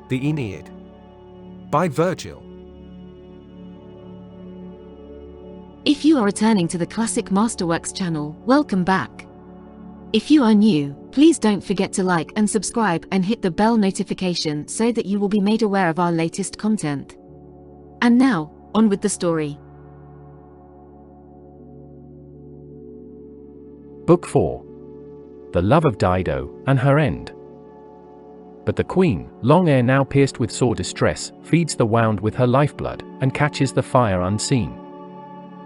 The Aeneid. By Virgil. If you are returning to the Classic Masterworks channel, welcome back. If you are new, please don't forget to like and subscribe and hit the bell notification so that you will be made aware of our latest content. And now, on with the story. Book 4. The Love of Dido, and Her End. But the queen, long ere now pierced with sore distress, feeds the wound with her lifeblood, and catches the fire unseen.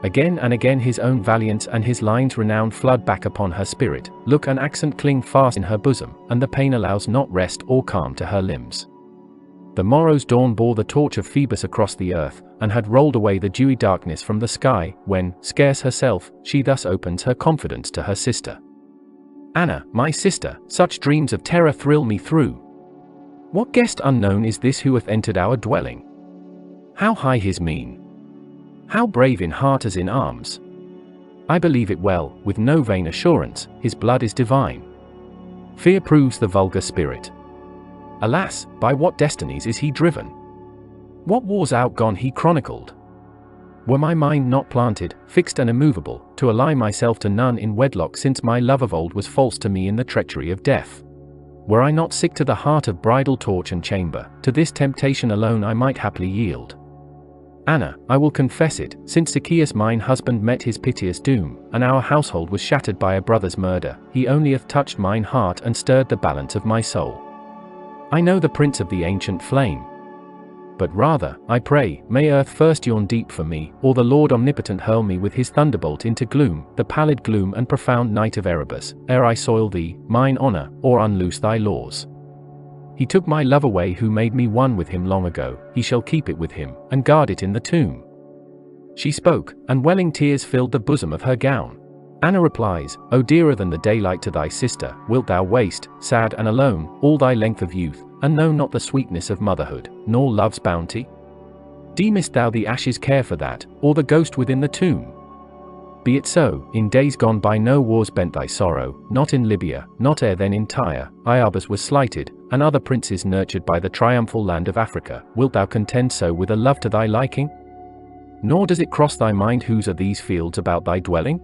Again and again his own valiance and his line's renown flood back upon her spirit, look and accent cling fast in her bosom, and the pain allows not rest or calm to her limbs. The morrow's dawn bore the torch of Phoebus across the earth, and had rolled away the dewy darkness from the sky, when, scarce herself, she thus opens her confidence to her sister. "Anna, my sister, such dreams of terror thrill me through. What guest unknown is this who hath entered our dwelling? How high his mien! How brave in heart as in arms! I believe it well, with no vain assurance, his blood is divine. Fear proves the vulgar spirit. Alas, by what destinies is he driven? What wars outgone he chronicled? Were my mind not planted, fixed and immovable, to ally myself to none in wedlock, since my love of old was false to me in the treachery of death? Were I not sick to the heart of bridal torch and chamber, to this temptation alone I might haply yield. Anna, I will confess it, since Zacchaeus mine husband met his piteous doom, and our household was shattered by a brother's murder, he only hath touched mine heart and stirred the balance of my soul. I know the prince of the ancient flame. But rather, I pray, may earth first yawn deep for me, or the Lord omnipotent hurl me with his thunderbolt into gloom, the pallid gloom and profound night of Erebus, ere I soil thee, mine honor, or unloose thy laws. He took my love away who made me one with him long ago, he shall keep it with him, and guard it in the tomb." She spoke, and welling tears filled the bosom of her gown. Anna replies, "O dearer than the daylight to thy sister, wilt thou waste, sad and alone, all thy length of youth, and know not the sweetness of motherhood, nor love's bounty? Deemest thou the ashes care for that, or the ghost within the tomb? Be it so, in days gone by no wars bent thy sorrow, not in Libya, not ere then in Tyre, Iarbas was slighted, and other princes nurtured by the triumphal land of Africa, wilt thou contend so with a love to thy liking? Nor does it cross thy mind whose are these fields about thy dwelling?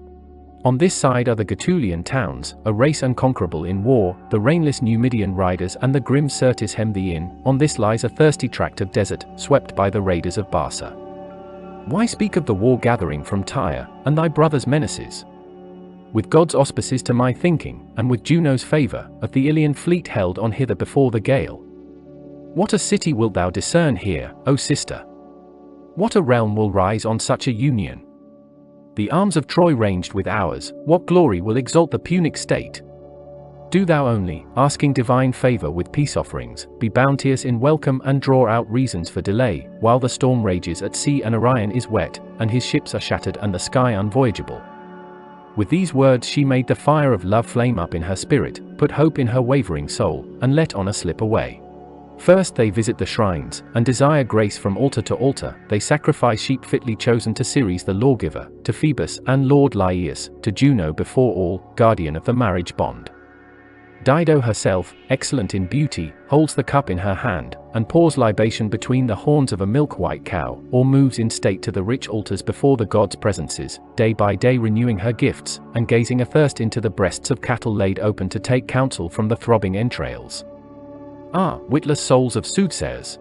On this side are the Gaetulian towns, a race unconquerable in war, the rainless Numidian riders and the grim Syrtis hem thee in, on this lies a thirsty tract of desert, swept by the raiders of Barca. Why speak of the war gathering from Tyre, and thy brother's menaces? With God's auspices to my thinking, and with Juno's favour, of the Ilian fleet held on hither before the gale. What a city wilt thou discern here, O sister? What a realm will rise on such a union? The arms of Troy ranged with ours, what glory will exalt the Punic state? Do thou only, asking divine favour with peace offerings, be bounteous in welcome and draw out reasons for delay, while the storm rages at sea and Orion is wet, and his ships are shattered and the sky unvoyageable." With these words she made the fire of love flame up in her spirit, put hope in her wavering soul, and let honor slip away. First they visit the shrines, and desire grace from altar to altar, they sacrifice sheep fitly chosen to Ceres the lawgiver, to Phoebus and Lord Laius, to Juno before all, guardian of the marriage bond. Dido herself, excellent in beauty, holds the cup in her hand, and pours libation between the horns of a milk-white cow, or moves in state to the rich altars before the gods' presences, day by day renewing her gifts, and gazing athirst into the breasts of cattle laid open to take counsel from the throbbing entrails. Ah, witless souls of soothsayers!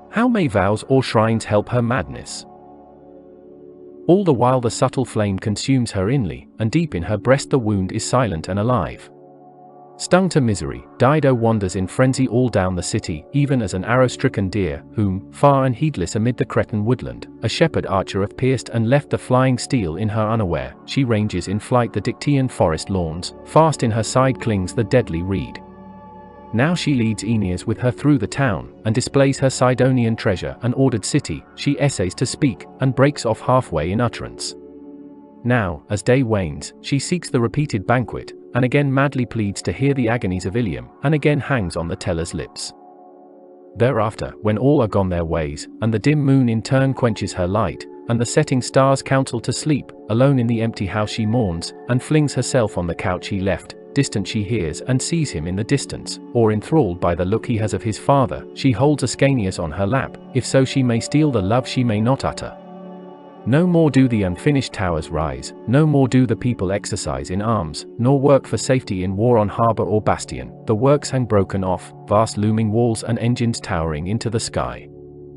How may vows or shrines help her madness? All the while the subtle flame consumes her inly, and deep in her breast the wound is silent and alive. Stung to misery, Dido wanders in frenzy all down the city, even as an arrow-stricken deer, whom, far and heedless amid the Cretan woodland, a shepherd archer hath pierced and left the flying steel in her unaware, she ranges in flight the Dictaean forest lawns, fast in her side clings the deadly reed. Now she leads Aeneas with her through the town, and displays her Sidonian treasure, an ordered city, she essays to speak, and breaks off halfway in utterance. Now, as day wanes, she seeks the repeated banquet, and again madly pleads to hear the agonies of Ilium, and again hangs on the teller's lips. Thereafter, when all are gone their ways, and the dim moon in turn quenches her light, and the setting stars counsel to sleep, alone in the empty house she mourns, and flings herself on the couch he left, distant she hears and sees him in the distance, or enthralled by the look he has of his father, she holds Ascanius on her lap, if so she may steal the love she may not utter. No more do the unfinished towers rise, no more do the people exercise in arms, nor work for safety in war on harbour or bastion, the works hang broken off, vast looming walls and engines towering into the sky.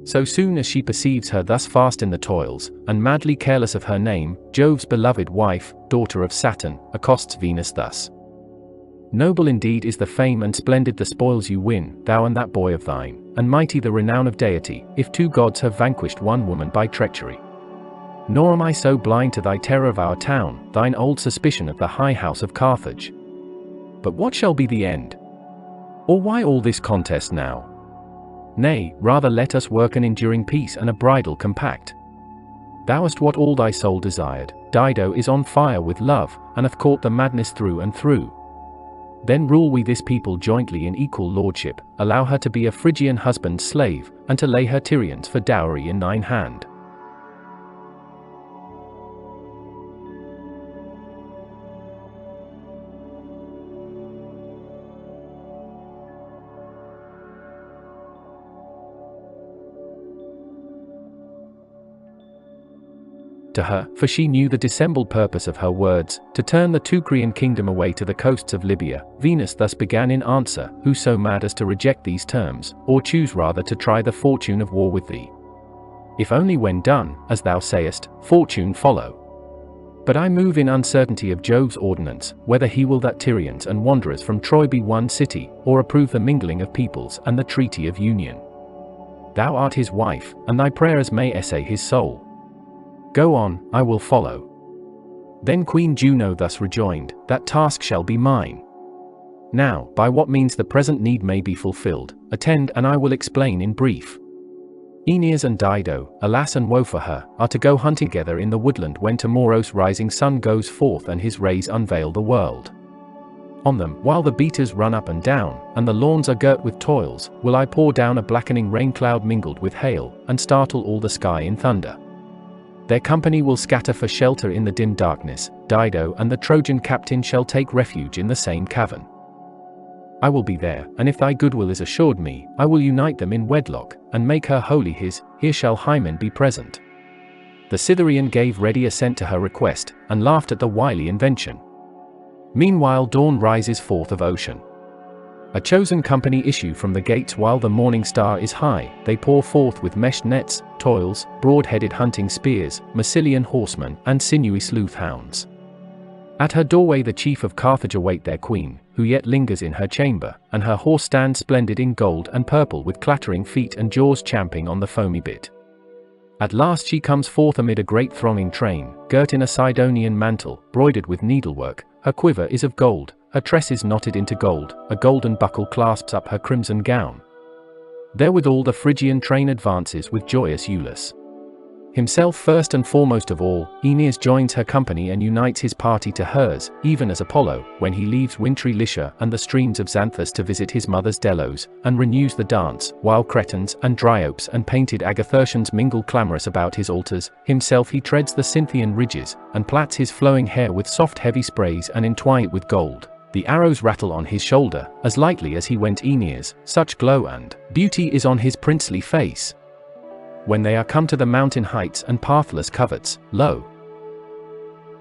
So soon as she perceives her thus fast in the toils, and madly careless of her name, Jove's beloved wife, daughter of Saturn, accosts Venus thus. Noble indeed is the fame and splendid the spoils you win, thou and that boy of thine, and mighty the renown of deity, if two gods have vanquished one woman by treachery. Nor am I so blind to thy terror of our town, thine old suspicion of the high house of Carthage. But what shall be the end? Or why all this contest now? Nay, rather let us work an enduring peace and a bridal compact. Thou hast what all thy soul desired, Dido is on fire with love, and hath caught the madness through and through. Then rule we this people jointly in equal lordship, allow her to be a Phrygian husband's slave, and to lay her Tyrians for dowry in thine hand. To her, for she knew the dissembled purpose of her words, to turn the Teucrian kingdom away to the coasts of Libya, Venus thus began in answer, who so mad as to reject these terms, or choose rather to try the fortune of war with thee? If only when done, as thou sayest, fortune follow. But I move in uncertainty of Jove's ordinance, whether he will that Tyrians and wanderers from Troy be one city, or approve the mingling of peoples and the treaty of union. Thou art his wife, and thy prayers may essay his soul. Go on, I will follow. Then Queen Juno thus rejoined, that task shall be mine. Now, by what means the present need may be fulfilled, attend and I will explain in brief. Aeneas and Dido, alas and woe for her, are to go hunting together in the woodland when tomorrow's rising sun goes forth and his rays unveil the world. On them, while the beaters run up and down, and the lawns are girt with toils, will I pour down a blackening rain cloud mingled with hail, and startle all the sky in thunder. Their company will scatter for shelter in the dim darkness, Dido and the Trojan captain shall take refuge in the same cavern. I will be there, and if thy goodwill is assured me, I will unite them in wedlock, and make her wholly his, here shall Hymen be present. The Cytherean gave ready assent to her request, and laughed at the wily invention. Meanwhile dawn rises forth of ocean. A chosen company issue from the gates while the morning star is high, they pour forth with meshed nets, toils, broad-headed hunting spears, Massilian horsemen, and sinewy sleuth hounds. At her doorway the chief of Carthage await their queen, who yet lingers in her chamber, and her horse stands splendid in gold and purple with clattering feet and jaws champing on the foamy bit. At last she comes forth amid a great thronging train, girt in a Sidonian mantle, broidered with needlework, her quiver is of gold, her tresses knotted into gold, a golden buckle clasps up her crimson gown. Therewithal the Phrygian train advances with joyous Iulus. Himself first and foremost of all, Aeneas joins her company and unites his party to hers, even as Apollo, when he leaves wintry Lycia and the streams of Xanthus to visit his mother's Delos, and renews the dance, while Cretans and Dryopes and painted Agathyrsians mingle clamorous about his altars, himself he treads the Cynthian ridges, and plats his flowing hair with soft heavy sprays and entwine it with gold. The arrows rattle on his shoulder, as lightly as he went Aeneas, such glow and beauty is on his princely face. When they are come to the mountain heights and pathless coverts, lo!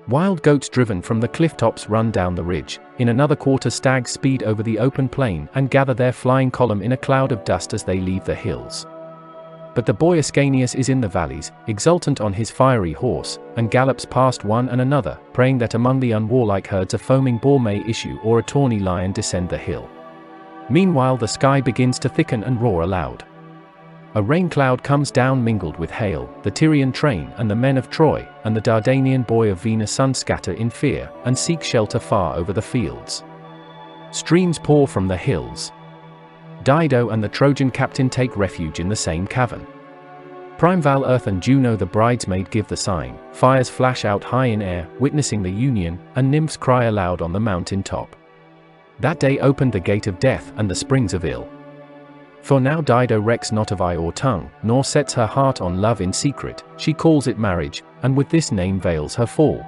Wild goats driven from the cliff tops run down the ridge, in another quarter stags speed over the open plain and gather their flying column in a cloud of dust as they leave the hills. But the boy Ascanius is in the valleys, exultant on his fiery horse, and gallops past one and another, praying that among the unwarlike herds a foaming boar may issue or a tawny lion descend the hill. Meanwhile the sky begins to thicken and roar aloud. A rain cloud comes down mingled with hail, the Tyrian train and the men of Troy, and the Dardanian boy of Venus sun scatter in fear, and seek shelter far over the fields. Streams pour from the hills. Dido and the Trojan captain take refuge in the same cavern. Primeval Earth and Juno the bridesmaid give the sign, fires flash out high in air, witnessing the union, and nymphs cry aloud on the mountain top. That day opened the gate of death and the springs of ill. For now Dido recks not of eye or tongue, nor sets her heart on love in secret, she calls it marriage, and with this name veils her fall.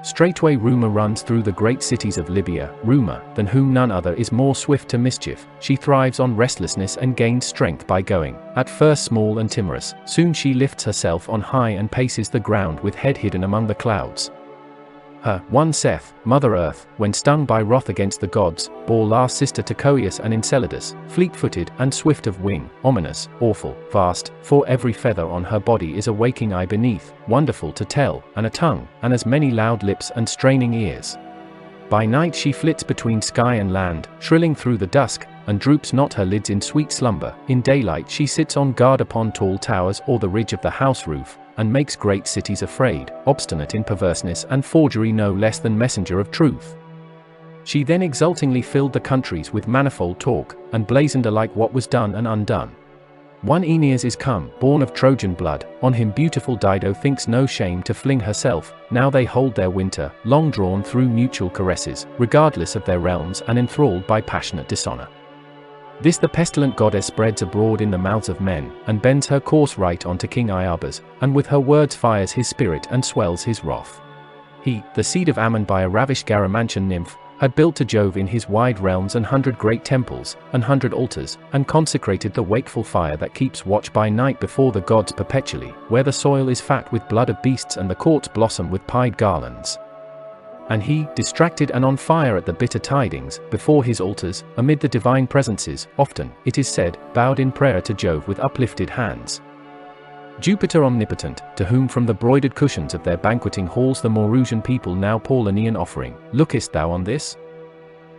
Straightway rumour runs through the great cities of Libya, rumour, than whom none other is more swift to mischief. She thrives on restlessness and gains strength by going, at first small and timorous, soon she lifts herself on high and paces the ground with head hidden among the clouds. Her, one saith, Mother Earth, when stung by wrath against the gods, bore last sister to Coeus and Enceladus, fleet-footed and swift of wing, ominous, awful, vast, for every feather on her body is a waking eye beneath, wonderful to tell, and a tongue, and as many loud lips and straining ears. By night she flits between sky and land, shrilling through the dusk, and droops not her lids in sweet slumber. In daylight she sits on guard upon tall towers or the ridge of the house roof, and makes great cities afraid, obstinate in perverseness and forgery no less than messenger of truth. She then exultingly filled the countries with manifold talk, and blazoned alike what was done and undone. One Aeneas is come, born of Trojan blood, on him beautiful Dido thinks no shame to fling herself, now they hold their winter, long drawn through mutual caresses, regardless of their realms and enthralled by passionate dishonour. This the pestilent goddess spreads abroad in the mouths of men, and bends her course right on to King Iarbas, and with her words fires his spirit and swells his wrath. He, the seed of Ammon by a ravished Garamantian nymph, had built to Jove in his wide realms 100 great temples, 100 altars, and consecrated the wakeful fire that keeps watch by night before the gods perpetually, where the soil is fat with blood of beasts and the courts blossom with pied garlands. And he, distracted and on fire at the bitter tidings, before his altars, amid the divine presences, often, it is said, bowed in prayer to Jove with uplifted hands. Jupiter omnipotent, to whom from the broidered cushions of their banqueting halls the Maurusian people now pour Lenaean offering, lookest thou on this?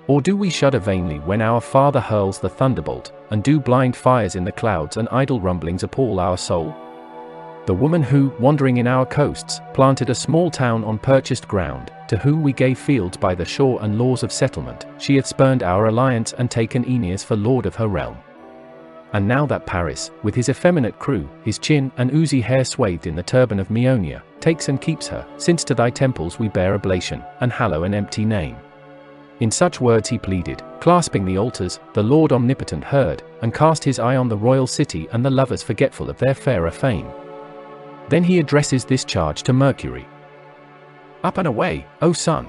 Or do we shudder vainly when our Father hurls the thunderbolt, and do blind fires in the clouds and idle rumblings appall our soul? The woman who, wandering in our coasts, planted a small town on purchased ground, to whom we gave fields by the shore and laws of settlement, she hath spurned our alliance and taken Aeneas for lord of her realm. And now that Paris, with his effeminate crew, his chin and oozy hair swathed in the turban of Maeonia, takes and keeps her, since to thy temples we bear oblation, and hallow an empty name. In such words he pleaded, clasping the altars, the Lord omnipotent heard, and cast his eye on the royal city and the lovers forgetful of their fairer fame. Then he addresses this charge to Mercury. Up and away, O sun!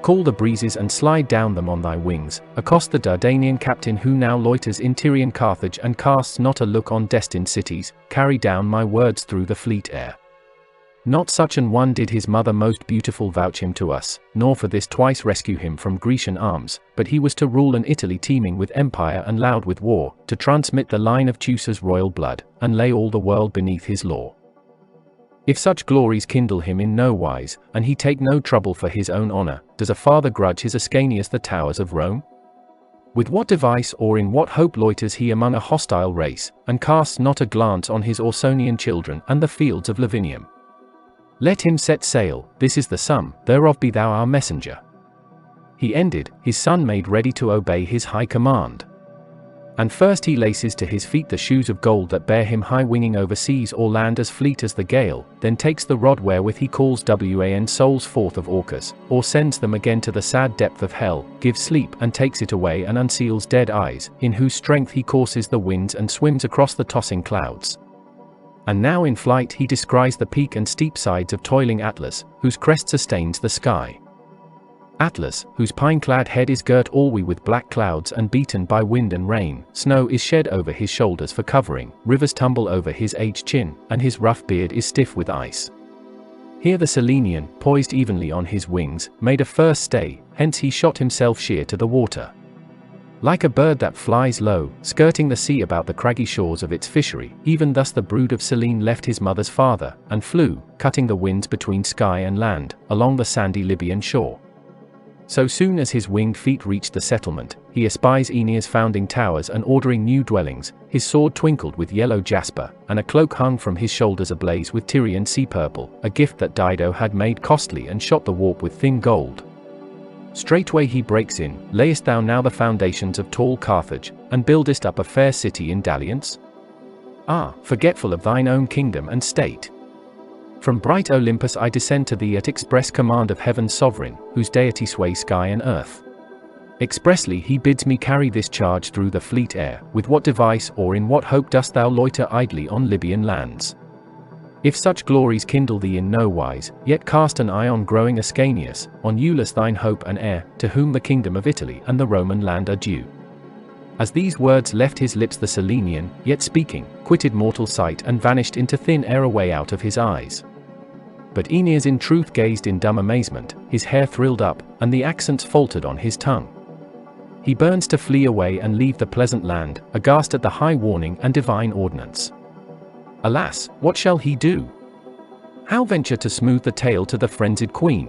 Call the breezes and slide down them on thy wings, accost the Dardanian captain who now loiters in Tyrian Carthage and casts not a look on destined cities, carry down my words through the fleet air. Not such an one did his mother most beautiful vouch him to us, nor for this twice rescue him from Grecian arms, but he was to rule an Italy teeming with empire and loud with war, to transmit the line of Teucer's royal blood, and lay all the world beneath his law. If such glories kindle him in no wise, and he take no trouble for his own honour, does a father grudge his Ascanius the towers of Rome? With what device or in what hope loiters he among a hostile race, and casts not a glance on his Ausonian children and the fields of Lavinium? Let him set sail, this is the sum, thereof be thou our messenger. He ended, his son made ready to obey his high command. And first he laces to his feet the shoes of gold that bear him high winging over seas or land as fleet as the gale, then takes the rod wherewith he calls wan souls forth of Orcus, or sends them again to the sad depth of hell, gives sleep and takes it away and unseals dead eyes, in whose strength he courses the winds and swims across the tossing clouds. And now in flight he descries the peak and steep sides of toiling Atlas, whose crest sustains the sky. Atlas, whose pine-clad head is girt alway with black clouds and beaten by wind and rain, snow is shed over his shoulders for covering, rivers tumble over his aged chin, and his rough beard is stiff with ice. Here the Selenian, poised evenly on his wings, made a first stay, hence he shot himself sheer to the water. Like a bird that flies low, skirting the sea about the craggy shores of its fishery, even thus the brood of Selene left his mother's father, and flew, cutting the winds between sky and land, along the sandy Libyan shore. So soon as his winged feet reached the settlement, he espies Aeneas founding towers and ordering new dwellings, his sword twinkled with yellow jasper, and a cloak hung from his shoulders ablaze with Tyrian sea purple, a gift that Dido had made costly and shot the warp with thin gold. Straightway he breaks in, layest thou now the foundations of tall Carthage, and buildest up a fair city in dalliance? Ah, forgetful of thine own kingdom and state! From bright Olympus I descend to thee at express command of heaven's sovereign, whose deity sways sky and earth. Expressly he bids me carry this charge through the fleet air, with what device or in what hope dost thou loiter idly on Libyan lands? If such glories kindle thee in no wise, yet cast an eye on growing Ascanius, on Iulus thine hope and heir, to whom the kingdom of Italy and the Roman land are due. As these words left his lips, the Cyllenian, yet speaking, quitted mortal sight and vanished into thin air away out of his eyes. But Aeneas in truth gazed in dumb amazement, his hair thrilled up, and the accents faltered on his tongue. He burns to flee away and leave the pleasant land, aghast at the high warning and divine ordinance. Alas, what shall he do? How venture to smooth the tale to the frenzied queen?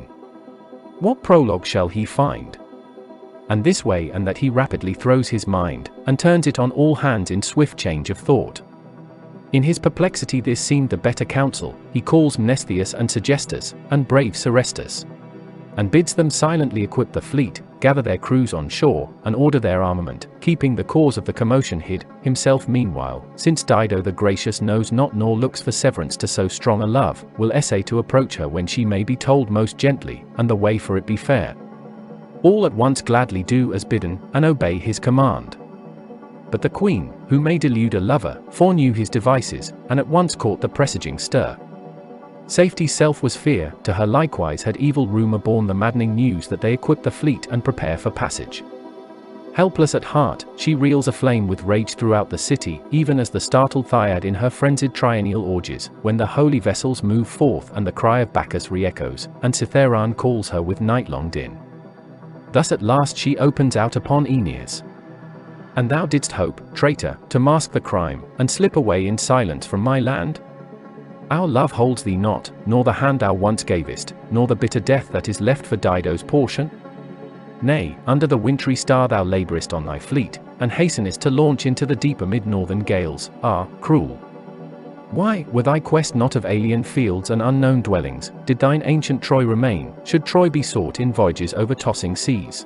What prologue shall he find? And this way and that he rapidly throws his mind, and turns it on all hands in swift change of thought. In his perplexity this seemed the better counsel. He calls Mnestheus and Sergestus, and brave Serestus, and bids them silently equip the fleet, gather their crews on shore, and order their armament, keeping the cause of the commotion hid, himself meanwhile, since Dido the gracious knows not nor looks for severance to so strong a love, will essay to approach her when she may be told most gently, and the way for it be fair. All at once gladly do as bidden, and obey his command. But the queen, who may delude a lover, foreknew his devices, and at once caught the presaging stir. Safety's self was fear, to her likewise had evil rumour borne the maddening news that they equip the fleet and prepare for passage. Helpless at heart, she reels aflame with rage throughout the city, even as the startled Thyad in her frenzied triennial orgies, when the holy vessels move forth and the cry of Bacchus re-echoes, and Cytheron calls her with night-long din. Thus at last she opens out upon Aeneas. And thou didst hope, traitor, to mask the crime, and slip away in silence from my land? Our love holds thee not, nor the hand thou once gavest, nor the bitter death that is left for Dido's portion? Nay, under the wintry star thou labourest on thy fleet, and hastenest to launch into the deep amid northern gales. Ah, cruel! Why, were thy quest not of alien fields and unknown dwellings, did thine ancient Troy remain, should Troy be sought in voyages over tossing seas?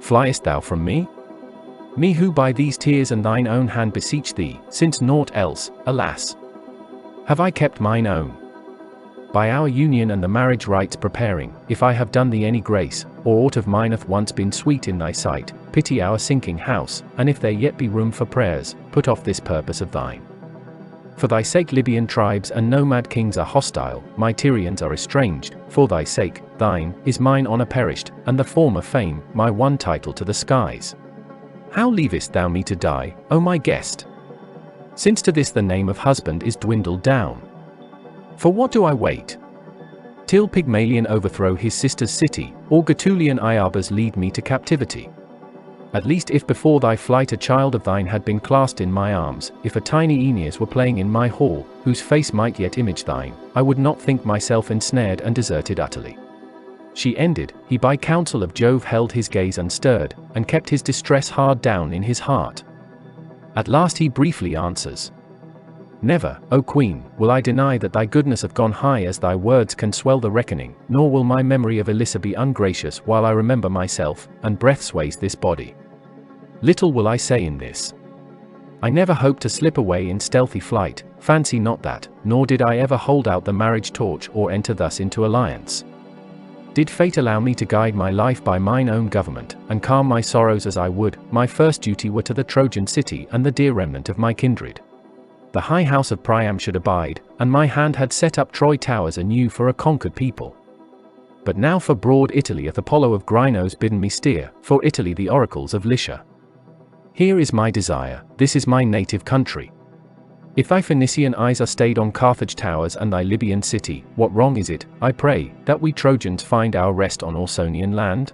Fliest thou from me? Me who by these tears and thine own hand beseech thee, since naught else, alas, have I kept mine own. By our union and the marriage rites preparing, if I have done thee any grace, or aught of mine hath once been sweet in thy sight, pity our sinking house, and if there yet be room for prayers, put off this purpose of thine. For thy sake Libyan tribes and nomad kings are hostile, my Tyrians are estranged, for thy sake, thine, is mine honour perished, and the former fame, my one title to the skies. How leavest thou me to die, O my guest? Since to this the name of husband is dwindled down. For what do I wait? Till Pygmalion overthrow his sister's city, or Gaetulian Iarbas lead me to captivity? At least if before thy flight a child of thine had been clasped in my arms, if a tiny Aeneas were playing in my hall, whose face might yet image thine, I would not think myself ensnared and deserted utterly. She ended, he by counsel of Jove held his gaze unstirred, and kept his distress hard down in his heart. At last he briefly answers. Never, O Queen, will I deny that thy goodness hath gone high as thy words can swell the reckoning, nor will my memory of Alyssa be ungracious while I remember myself, and breath sways this body. Little will I say in this. I never hoped to slip away in stealthy flight, fancy not that, nor did I ever hold out the marriage torch or enter thus into alliance. Did fate allow me to guide my life by mine own government, and calm my sorrows as I would, my first duty were to the Trojan city and the dear remnant of my kindred. The high house of Priam should abide, and my hand had set up Troy towers anew for a conquered people. But now for broad Italy hath Apollo of Grynos bidden me steer, for Italy the oracles of Lycia. Here is my desire, this is my native country. If thy Phoenician eyes are stayed on Carthage towers and thy Libyan city, what wrong is it, I pray, that we Trojans find our rest on Ausonian land?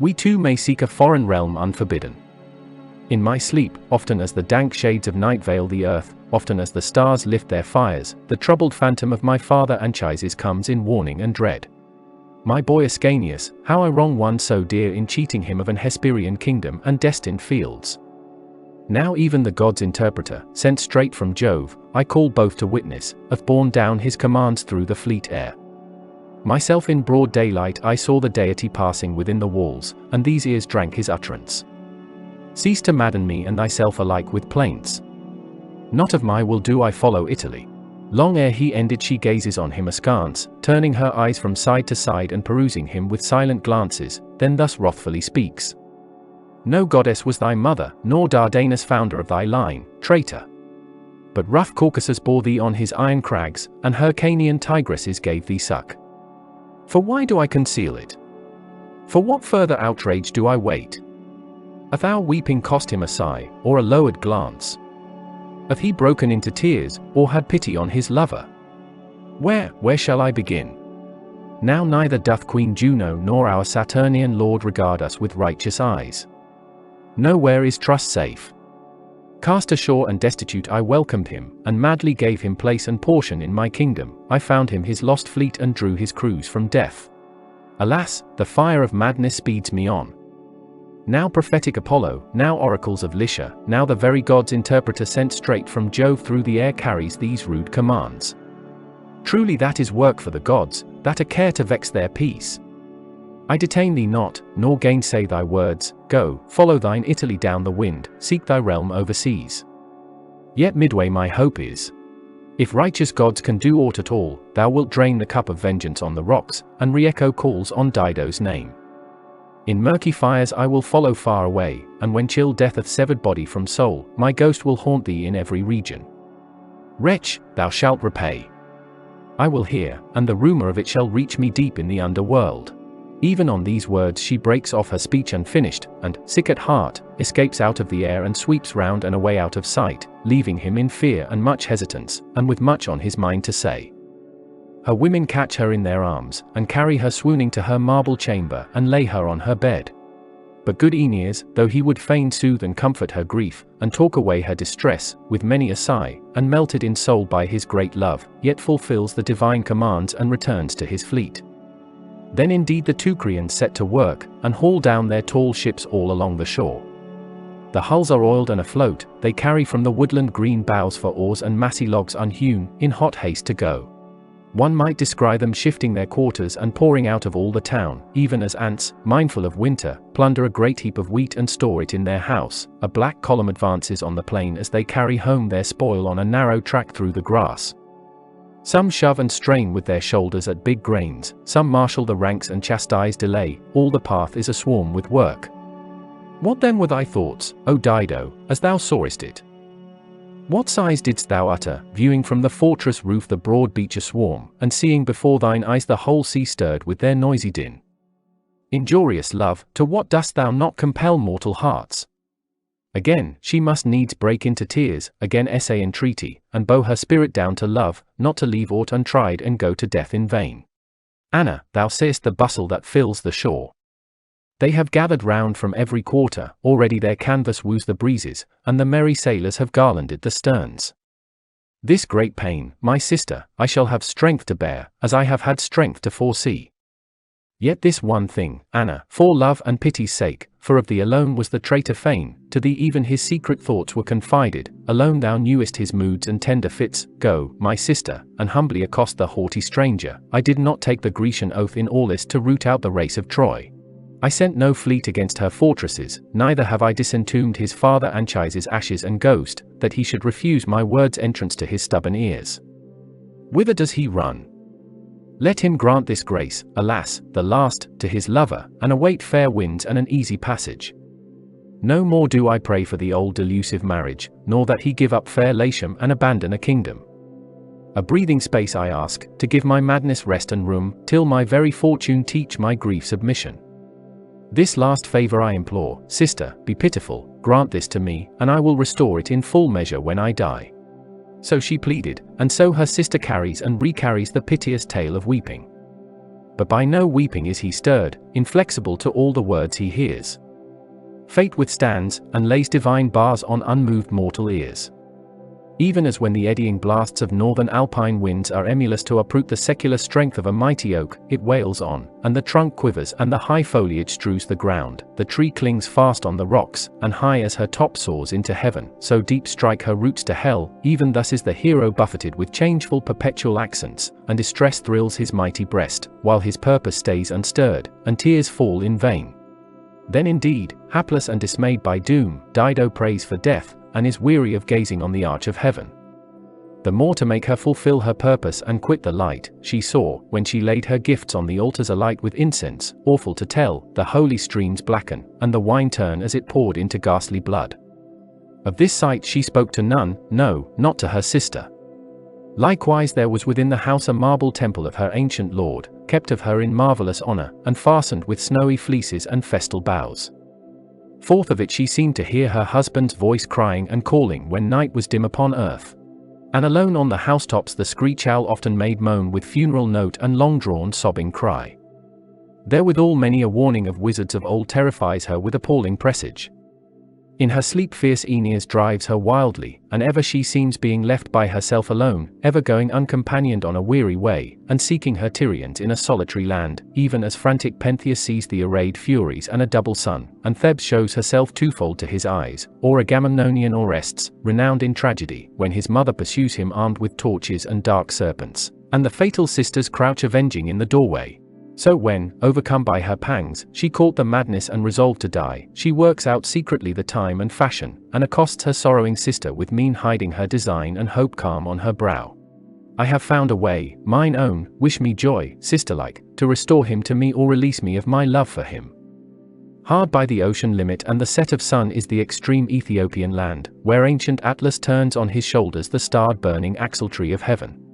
We too may seek a foreign realm unforbidden. In my sleep, often as the dank shades of night veil the earth, often as the stars lift their fires, the troubled phantom of my father Anchises comes in warning and dread. My boy Ascanius, how I wrong one so dear in cheating him of an Hesperian kingdom and destined fields. Now even the god's interpreter, sent straight from Jove, I call both to witness, hath borne down his commands through the fleet air. Myself in broad daylight I saw the deity passing within the walls, and these ears drank his utterance. Cease to madden me and thyself alike with plaints. Not of my will do I follow Italy. Long ere he ended she gazes on him askance, turning her eyes from side to side and perusing him with silent glances, then thus wrathfully speaks. No goddess was thy mother, nor Dardanus founder of thy line, traitor. But rough Caucasus bore thee on his iron crags, and Hyrcanian tigresses gave thee suck. For why do I conceal it? For what further outrage do I wait? Hath our weeping cost him a sigh, or a lowered glance? Hath he broken into tears, or had pity on his lover? Where shall I begin? Now neither doth Queen Juno nor our Saturnian Lord regard us with righteous eyes. Nowhere is trust safe. Cast ashore and destitute I welcomed him, and madly gave him place and portion in my kingdom. I found him his lost fleet and drew his crews from death. Alas, the fire of madness speeds me on. Now prophetic Apollo, now oracles of Lycia, now the very gods' interpreter sent straight from Jove through the air carries these rude commands. Truly that is work for the gods, that a care to vex their peace. I detain thee not, nor gainsay thy words. Go, follow thine Italy down the wind, seek thy realm overseas. Yet midway my hope is. If righteous gods can do aught at all, thou wilt drain the cup of vengeance on the rocks, and re-echo calls on Dido's name. In murky fires I will follow far away, and when chill death hath severed body from soul, my ghost will haunt thee in every region. Wretch, thou shalt repay. I will hear, and the rumor of it shall reach me deep in the underworld. Even on these words she breaks off her speech unfinished, and, sick at heart, escapes out of the air and sweeps round and away out of sight, leaving him in fear and much hesitance, and with much on his mind to say. Her women catch her in their arms, and carry her swooning to her marble chamber, and lay her on her bed. But good Aeneas, though he would fain soothe and comfort her grief, and talk away her distress, with many a sigh, and melted in soul by his great love, yet fulfills the divine commands and returns to his fleet. Then indeed the Teucrians set to work, and haul down their tall ships all along the shore. The hulls are oiled and afloat, they carry from the woodland green boughs for oars and massy logs unhewn, in hot haste to go. One might descry them shifting their quarters and pouring out of all the town, even as ants, mindful of winter, plunder a great heap of wheat and store it in their house. A black column advances on the plain as they carry home their spoil on a narrow track through the grass. Some shove and strain with their shoulders at big grains, some marshal the ranks and chastise delay, all the path is aswarm with work. What then were thy thoughts, O Dido, as thou sawest it? What sighs didst thou utter, viewing from the fortress roof the broad beach aswarm, and seeing before thine eyes the whole sea stirred with their noisy din? Injurious love, to what dost thou not compel mortal hearts? Again, she must needs break into tears, again essay entreaty, and bow her spirit down to love, not to leave aught untried and go to death in vain. Anna, thou seest the bustle that fills the shore. They have gathered round from every quarter, already their canvas woos the breezes, and the merry sailors have garlanded the sterns. This great pain, my sister, I shall have strength to bear, as I have had strength to foresee. Yet this one thing, Anna, for love and pity's sake, for of thee alone was the traitor fain, to thee even his secret thoughts were confided, alone thou knewest his moods and tender fits. Go, my sister, and humbly accost the haughty stranger. I did not take the Grecian oath in Aulis to root out the race of Troy. I sent no fleet against her fortresses, neither have I disentombed his father Anchises' ashes and ghost, that he should refuse my words entrance to his stubborn ears. Whither does he run? Let him grant this grace, alas, the last, to his lover, and await fair winds and an easy passage. No more do I pray for the old delusive marriage, nor that he give up fair Latium and abandon a kingdom. A breathing space I ask, to give my madness rest and room, till my very fortune teach my grief submission. This last favor I implore, sister, be pitiful, grant this to me, and I will restore it in full measure when I die. So she pleaded, and so her sister carries and recarries the piteous tale of weeping. But by no weeping is he stirred, inflexible to all the words he hears. Fate withstands, and lays divine bars on unmoved mortal ears. Even as when the eddying blasts of northern alpine winds are emulous to uproot the secular strength of a mighty oak, it wails on, and the trunk quivers and the high foliage strews the ground, the tree clings fast on the rocks, and high as her top soars into heaven, so deep strike her roots to hell. Even thus is the hero buffeted with changeful perpetual accents, and distress thrills his mighty breast, while his purpose stays unstirred, and tears fall in vain. Then indeed, hapless and dismayed by doom, Dido prays for death, and is weary of gazing on the arch of heaven. The more to make her fulfill her purpose and quit the light, she saw, when she laid her gifts on the altars alight with incense, awful to tell, the holy streams blacken, and the wine turn as it poured into ghastly blood. Of this sight she spoke to none, no, not to her sister. Likewise there was within the house a marble temple of her ancient lord, kept of her in marvellous honour, and fastened with snowy fleeces and festal boughs. Forth of it she seemed to hear her husband's voice crying and calling when night was dim upon earth. And alone on the housetops the screech owl often made moan with funeral note and long-drawn sobbing cry. Therewithal many a warning of wizards of old terrifies her with appalling presage. In her sleep fierce Aeneas drives her wildly, and ever she seems being left by herself alone, ever going uncompanioned on a weary way, and seeking her Tyrians in a solitary land, even as frantic Pentheus sees the arrayed Furies and a double sun, and Thebes shows herself twofold to his eyes, or Agamemnonian Orestes, renowned in tragedy, when his mother pursues him armed with torches and dark serpents, and the fatal sisters crouch avenging in the doorway. So when, overcome by her pangs, she caught the madness and resolved to die, she works out secretly the time and fashion, and accosts her sorrowing sister with mien hiding her design and hope calm on her brow. I have found a way, mine own, wish me joy, sister-like, to restore him to me or release me of my love for him. Hard by the ocean limit and the set of sun is the extreme Ethiopian land, where ancient Atlas turns on his shoulders the starred burning axletree of heaven.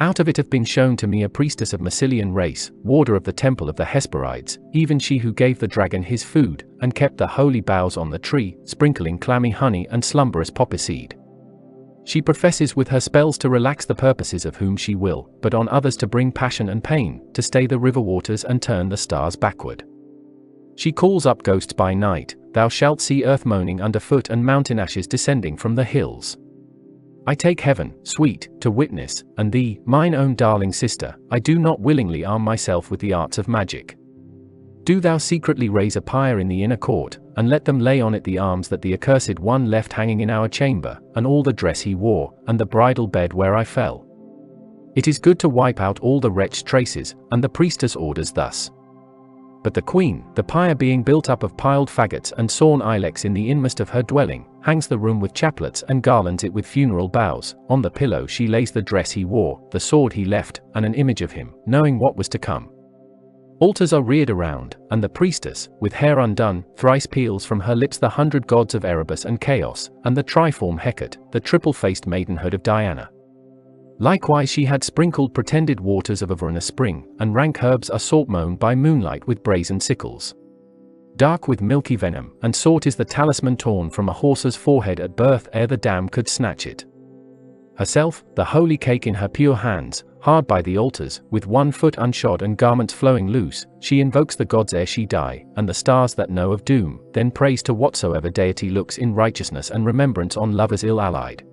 Out of it hath been shown to me a priestess of Massilian race, warder of the temple of the Hesperides, even she who gave the dragon his food, and kept the holy boughs on the tree, sprinkling clammy honey and slumberous poppy seed. She professes with her spells to relax the purposes of whom she will, but on others to bring passion and pain, to stay the river waters and turn the stars backward. She calls up ghosts by night, thou shalt see earth moaning underfoot and mountain ashes descending from the hills. I take heaven, sweet, to witness, and thee, mine own darling sister, I do not willingly arm myself with the arts of magic. Do thou secretly raise a pyre in the inner court, and let them lay on it the arms that the accursed one left hanging in our chamber, and all the dress he wore, and the bridal bed where I fell. It is good to wipe out all the wretch's traces, and the priestess orders thus. But the queen, the pyre being built up of piled faggots and sawn ilex in the inmost of her dwelling, hangs the room with chaplets and garlands it with funeral boughs. On the pillow she lays the dress he wore, the sword he left, and an image of him, knowing what was to come. Altars are reared around, and the priestess, with hair undone, thrice peels from her lips the 100 gods of Erebus and Chaos, and the triform Hecate, the triple-faced maidenhood of Diana. Likewise she had sprinkled pretended waters of Avernus spring, and rank herbs are sought mown by moonlight with brazen sickles. Dark with milky venom, and sought is the talisman torn from a horse's forehead at birth ere the dam could snatch it. Herself, the holy cake in her pure hands, hard by the altars, with 1 foot unshod and garments flowing loose, she invokes the gods ere she die, and the stars that know of doom, then prays to whatsoever deity looks in righteousness and remembrance on lovers ill-allied.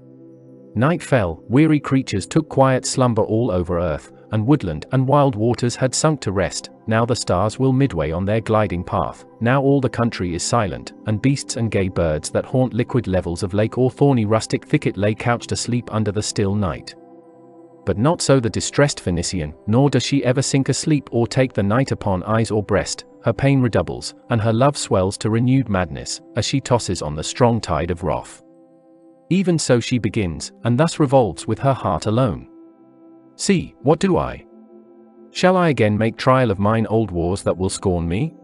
Night fell, weary creatures took quiet slumber all over earth, and woodland and wild waters had sunk to rest. Now the stars will midway on their gliding path, now all the country is silent, and beasts and gay birds that haunt liquid levels of lake or thorny rustic thicket lay couched asleep under the still night. But not so the distressed Phoenician, nor does she ever sink asleep or take the night upon eyes or breast. Her pain redoubles, and her love swells to renewed madness, as she tosses on the strong tide of wrath. Even so she begins, and thus revolves with her heart alone. See, what do I? Shall I again make trial of mine old wars that will scorn me?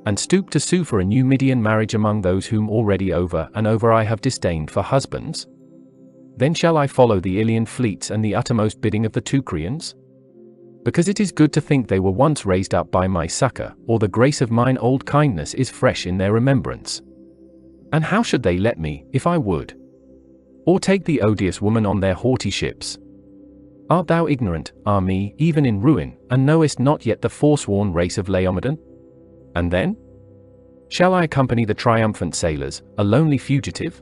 And stoop to sue for a new Median marriage among those whom already over and over I have disdained for husbands? Then shall I follow the Ilian fleets and the uttermost bidding of the Teucrians? Because it is good to think they were once raised up by my succor, or the grace of mine old kindness is fresh in their remembrance. And how should they let me, if I would? Or take the odious woman on their haughty ships? Art thou ignorant, me, even in ruin, and knowest not yet the forsworn race of Laomedon? And then? Shall I accompany the triumphant sailors, a lonely fugitive?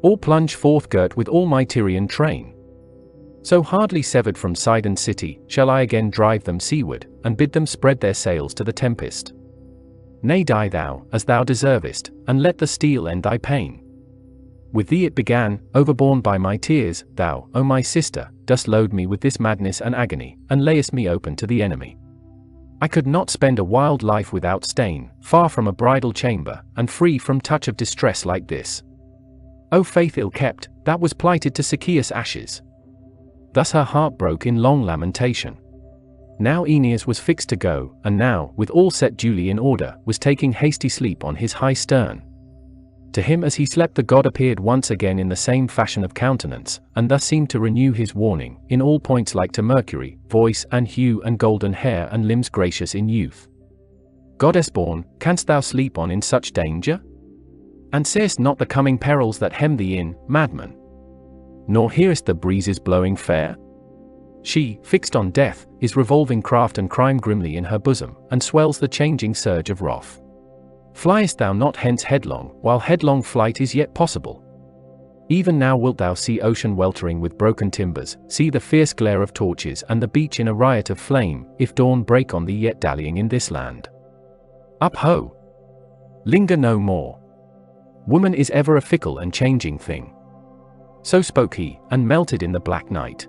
Or plunge forth girt with all my Tyrian train? So hardly severed from Sidon's city, shall I again drive them seaward, and bid them spread their sails to the tempest? Nay, die thou, as thou deservest, and let the steel end thy pain. With thee it began, overborne by my tears, thou, O my sister, dost load me with this madness and agony, and layest me open to the enemy. I could not spend a wild life without stain, far from a bridal chamber, and free from touch of distress like this. O faith ill kept, that was plighted to Sychaeus' ashes. Thus her heart broke in long lamentation. Now Aeneas was fixed to go, and now, with all set duly in order, was taking hasty sleep on his high stern. To him as he slept the god appeared once again in the same fashion of countenance, and thus seemed to renew his warning, in all points like to Mercury, voice and hue and golden hair and limbs gracious in youth. Goddess born, canst thou sleep on in such danger? And seest not the coming perils that hem thee in, madman? Nor hearest the breezes blowing fair? She, fixed on death, is revolving craft and crime grimly in her bosom, and swells the changing surge of wrath. Fliest thou not hence headlong, while headlong flight is yet possible? Even now wilt thou see ocean weltering with broken timbers, see the fierce glare of torches and the beach in a riot of flame, if dawn break on thee yet dallying in this land. Up ho! Linger no more. Woman is ever a fickle and changing thing. So spoke he, and melted in the black night.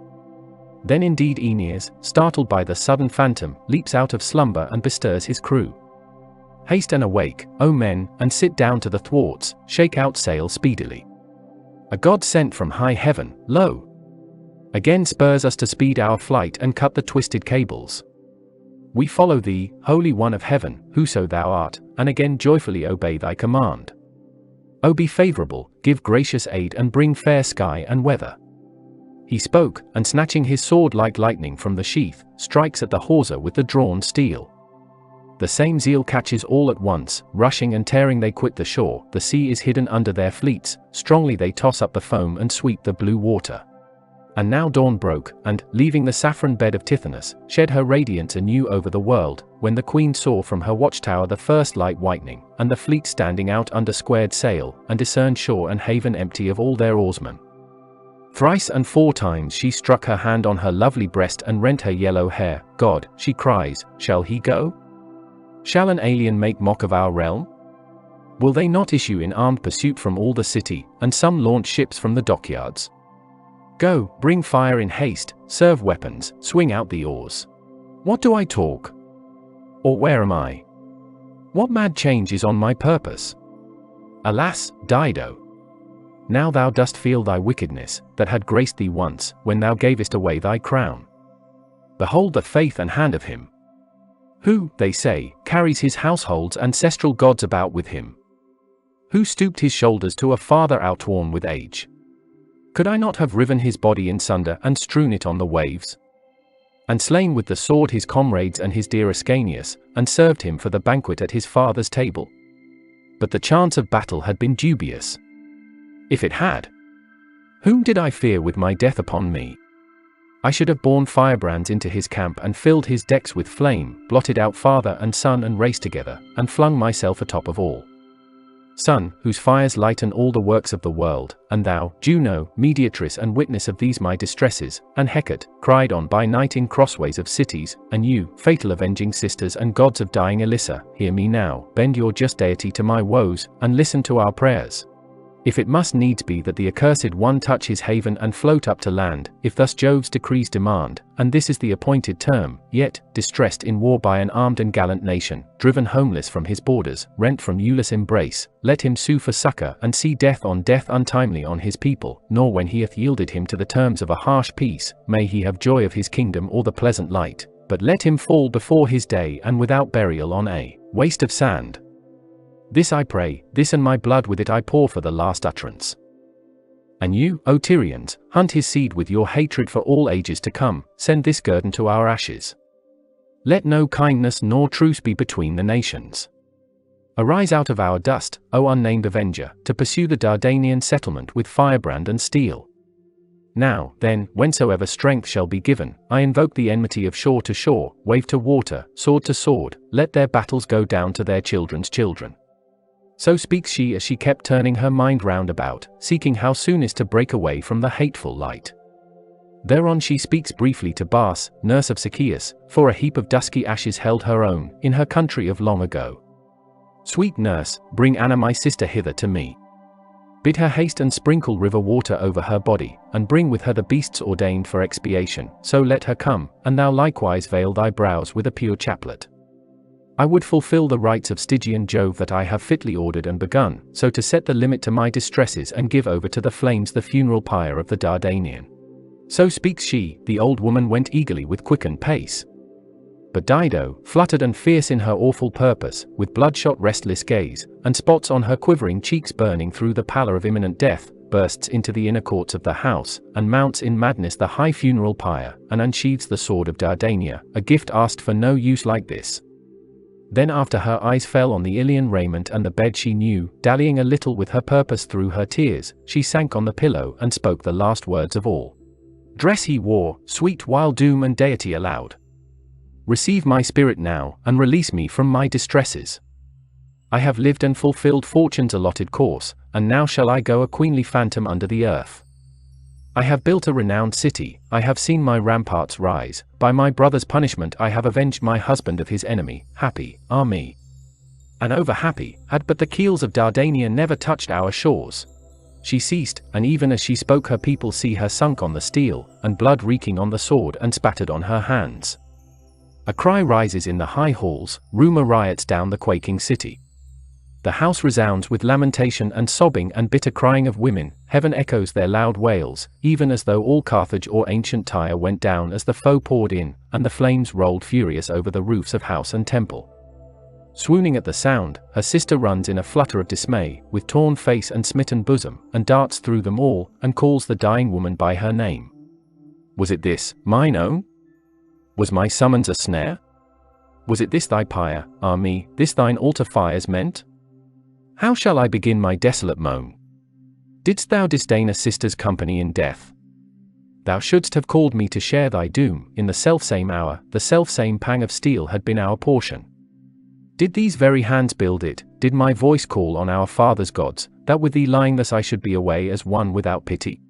Then indeed Aeneas, startled by the sudden phantom, leaps out of slumber and bestirs his crew. Haste and awake, O men, and sit down to the thwarts, shake out sail speedily. A god sent from high heaven, lo! Again spurs us to speed our flight and cut the twisted cables. We follow thee, Holy One of heaven, whoso thou art, and again joyfully obey thy command. O be favorable, give gracious aid and bring fair sky and weather. He spoke, and snatching his sword like lightning from the sheath, strikes at the hawser with the drawn steel. The same zeal catches all at once, rushing and tearing they quit the shore, the sea is hidden under their fleets, strongly they toss up the foam and sweep the blue water. And now dawn broke, and, leaving the saffron bed of Tithonus, shed her radiance anew over the world, when the queen saw from her watchtower the first light whitening, and the fleet standing out under squared sail, and discerned shore and haven empty of all their oarsmen. Thrice and 4 times she struck her hand on her lovely breast and rent her yellow hair. God, she cries, shall he go? Shall an alien make mock of our realm? Will they not issue in armed pursuit from all the city, and some launch ships from the dockyards? Go, bring fire in haste, serve weapons, swing out the oars. What do I talk? Or where am I? What mad change is on my purpose? Alas, Dido! Now thou dost feel thy wickedness, that had graced thee once, when thou gavest away thy crown. Behold the faith and hand of him, who, they say, carries his household's ancestral gods about with him. Who stooped his shoulders to a father outworn with age. Could I not have riven his body in sunder and strewn it on the waves? And slain with the sword his comrades and his dear Ascanius, and served him for the banquet at his father's table? But the chance of battle had been dubious. If it had, whom did I fear with my death upon me? I should have borne firebrands into his camp and filled his decks with flame, blotted out father and son and race together, and flung myself atop of all. Sun, whose fires lighten all the works of the world, and thou, Juno, mediatress and witness of these my distresses, and Hecate, cried on by night in crossways of cities, and you, fatal avenging sisters and gods of dying Alyssa, hear me now, bend your just deity to my woes, and listen to our prayers. If it must needs be that the accursed one touch his haven and float up to land, if thus Jove's decrees demand, and this is the appointed term, yet, distressed in war by an armed and gallant nation, driven homeless from his borders, rent from Iulus' embrace, let him sue for succor and see death untimely on his people, nor when he hath yielded him to the terms of a harsh peace, may he have joy of his kingdom or the pleasant light, but let him fall before his day and without burial on a waste of sand. This I pray, this and my blood with it I pour for the last utterance. And you, O Tyrians, hunt his seed with your hatred for all ages to come, send this guerdon to our ashes. Let no kindness nor truce be between the nations. Arise out of our dust, O unnamed avenger, to pursue the Dardanian settlement with firebrand and steel. Now, then, whensoever strength shall be given, I invoke the enmity of shore to shore, wave to water, sword to sword, let their battles go down to their children's children. So speaks she as she kept turning her mind round about, seeking how soonest to break away from the hateful light. Thereon she speaks briefly to Bas, nurse of Sychaeus, for a heap of dusky ashes held her own, in her country of long ago. Sweet nurse, bring Anna my sister hither to me. Bid her haste and sprinkle river water over her body, and bring with her the beasts ordained for expiation, so let her come, and thou likewise veil thy brows with a pure chaplet. I would fulfill the rites of Stygian Jove that I have fitly ordered and begun, so to set the limit to my distresses and give over to the flames the funeral pyre of the Dardanian. So speaks she, the old woman went eagerly with quickened pace. But Dido, fluttered and fierce in her awful purpose, with bloodshot restless gaze, and spots on her quivering cheeks burning through the pallor of imminent death, bursts into the inner courts of the house, and mounts in madness the high funeral pyre, and unsheathes the sword of Dardania, a gift asked for no use like this. Then after her eyes fell on the Ilian raiment and the bed she knew, dallying a little with her purpose through her tears, she sank on the pillow and spoke the last words of all. Dress he wore, sweet while doom and deity allowed. Receive my spirit now, and release me from my distresses. I have lived and fulfilled fortune's allotted course, and now shall I go a queenly phantom under the earth. I have built a renowned city, I have seen my ramparts rise, by my brother's punishment I have avenged my husband of his enemy, happy, ah me. And over happy, had but the keels of Dardania never touched our shores. She ceased, and even as she spoke her people see her sunk on the steel, and blood reeking on the sword and spattered on her hands. A cry rises in the high halls, rumor riots down the quaking city. The house resounds with lamentation and sobbing and bitter crying of women, heaven echoes their loud wails, even as though all Carthage or ancient Tyre went down as the foe poured in, and the flames rolled furious over the roofs of house and temple. Swooning at the sound, her sister runs in a flutter of dismay, with torn face and smitten bosom, and darts through them all, and calls the dying woman by her name. Was it this, mine own? Was my summons a snare? Was it this thy pyre, ah me, this thine altar fires meant? How shall I begin my desolate moan? Didst thou disdain a sister's company in death? Thou shouldst have called me to share thy doom, in the selfsame hour, the selfsame pang of steel had been our portion. Did these very hands build it, did my voice call on our fathers' gods, that with thee lying thus I should be away as one without pity?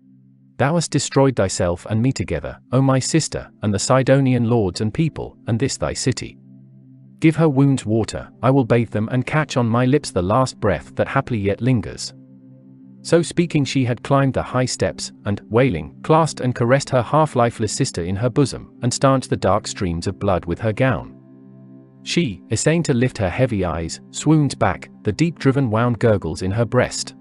Thou hast destroyed thyself and me together, O my sister, and the Sidonian lords and people, and this thy city. Give her wounds water, I will bathe them and catch on my lips the last breath that haply yet lingers. So speaking she had climbed the high steps, and, wailing, clasped and caressed her half-lifeless sister in her bosom, and stanched the dark streams of blood with her gown. She, essaying to lift her heavy eyes, swooned back, the deep-driven wound gurgles in her breast.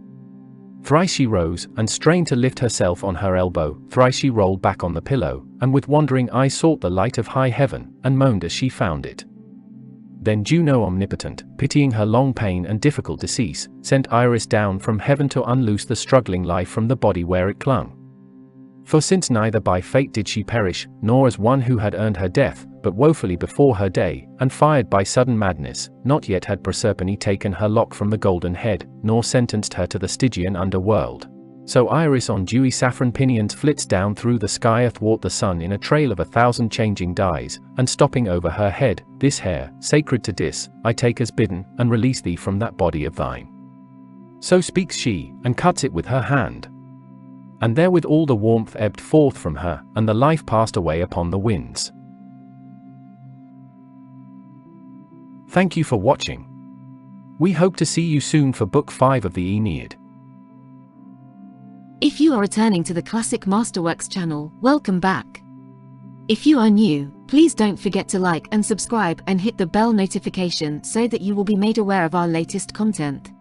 Thrice she rose, and strained to lift herself on her elbow, thrice she rolled back on the pillow, and with wandering eyes sought the light of high heaven, and moaned as she found it. Then Juno omnipotent, pitying her long pain and difficult decease, sent Iris down from heaven to unloose the struggling life from the body where it clung. For since neither by fate did she perish, nor as one who had earned her death, but woefully before her day, and fired by sudden madness, not yet had Proserpine taken her lock from the golden head, nor sentenced her to the Stygian underworld. So Iris on dewy saffron pinions flits down through the sky athwart the sun in a trail of 1,000 changing dyes, and stopping over her head, this hair, sacred to Dis, I take as bidden, and release thee from that body of thine. So speaks she, and cuts it with her hand. And therewith all the warmth ebbed forth from her, and the life passed away upon the winds. Thank you for watching. We hope to see you soon for Book 5 of the Aeneid. If you are returning to the Classic Masterworks channel, welcome back. If you are new, please don't forget to like and subscribe and hit the bell notification so that you will be made aware of our latest content.